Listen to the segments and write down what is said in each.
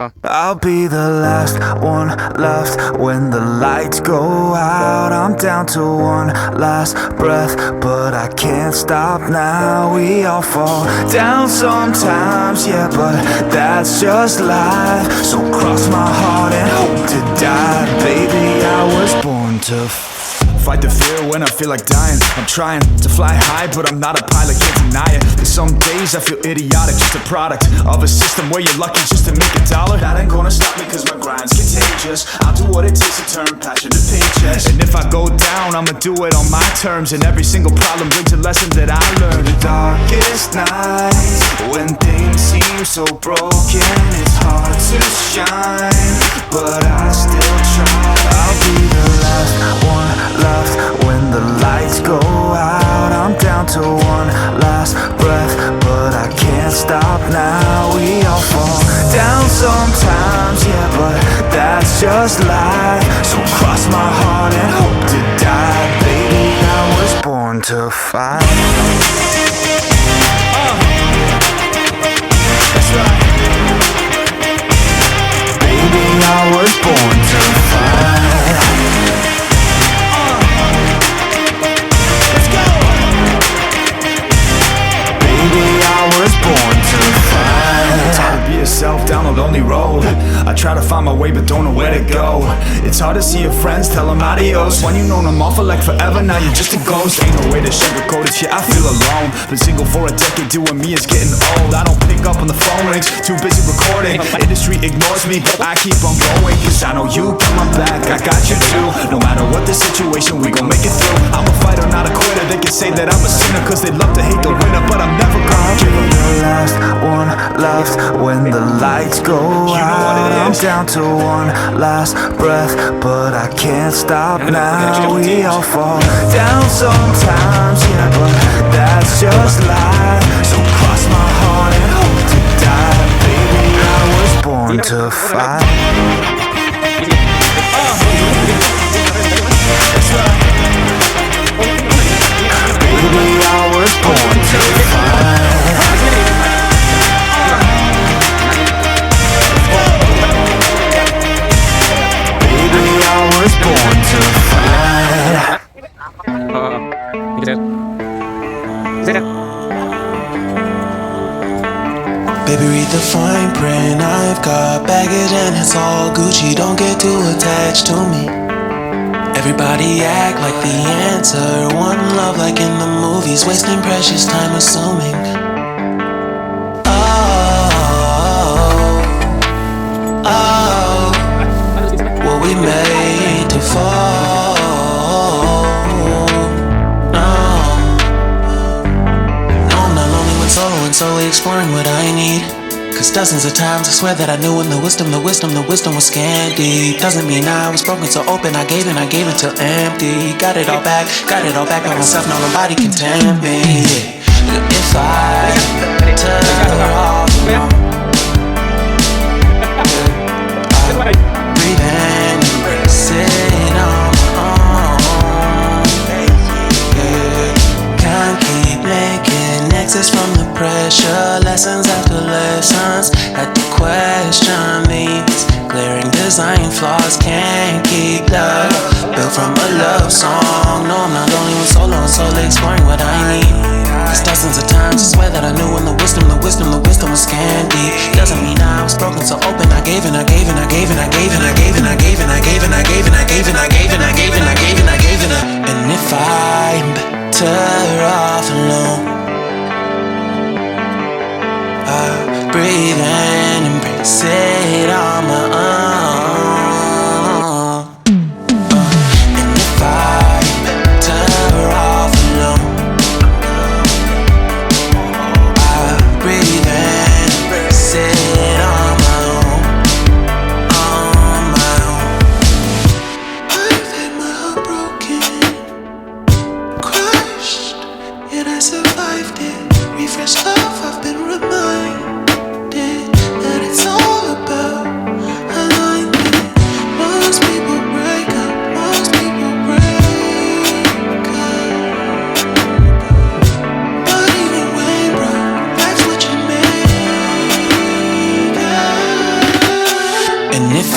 I'll be the last one left when the lights go out. I'm down to one last breath, but I can't stop now. We all fall down sometimes, yeah, but that's just life. So cross my heart and hope to die. Baby, I was born to fight the fear when I feel like dying. I'm trying to fly high, but I'm not a pilot, can't deny it. There's some days I feel idiotic, just a product of a system where you're lucky just to make a dollar. That ain't gonna stop me cause my grind's contagious. I'll do what it takes to turn passion to paychecks. And if I go down, I'ma do it on my terms. And every single problem brings a lesson that I learned. The darkest nights, when things seem so broken, it's hard to shine, but I still try. I'll be the last one left when the lights go out. I'm down to one last breath, but I can't stop now. We all fall down sometimes, yeah, but that's just life. So cross my heart and hope to die. Baby, I was born to fight. That's right. Baby, I was born to fight. Down a lonely road, I try to find my way but don't know where to go. It's hard to see your friends, tell them adios. When you known them all for like forever, now you're just a ghost. Ain't no way to sugarcoat it, yeah, I feel alone. Been single for a decade, doing me is getting old. I don't pick up on the phone rings, too busy recording. Industry ignores me, I keep on going, cause I know you got my back, I got you too. No matter what the situation, we gon' make it through. I'm a fighter, not a quitter. They can say that I'm a sinner cause they love to hate the winner, but I'm never gonna give up. The last one left when the lights go out. I'm down to one last breath, but I can't stop now. We all fall down sometimes, yeah, but that's just life. So cross my heart and hope to die. Baby, I was born to fight. Baby, I was born to fight. Born to fight. Baby, read the fine print. I've got baggage and it's all Gucci. Don't get too attached to me. Everybody act like the answer. One love like in the movies, wasting precious time assuming. We made to fall. No, I'm not lonely when solo and solely exploring what I need. Cause dozens of times I swear that I knew when the wisdom was scanty. Doesn't mean I was broken so open, I gave until empty. Got it all back by myself, now nobody can tempt me. If I turn off, breathe in, sit on my own. Can't keep making exits from the pressure. Lessons after lessons, had to question these glaring design flaws. Can't keep love built from a love song. No, I'm not only with solo and solely exploring what I need. Cause dozens of times I swear that I knew when the wisdom was scanty. Doesn't mean I was broken so open. I gave and I gave and I gave and I gave and I gave and I gave and I gave and I gave and I gave and I gave and I gave and I gave and I gave and I. And if I'm better off alone, I breathe in, embrace it on my own. And if I'm better off alone, breathe in, embrace it on my own, on my own. I've had my heart broken, crushed, yet I survived it. Refreshed love, I've been reminded that it's all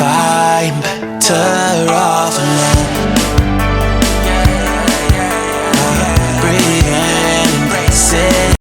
find better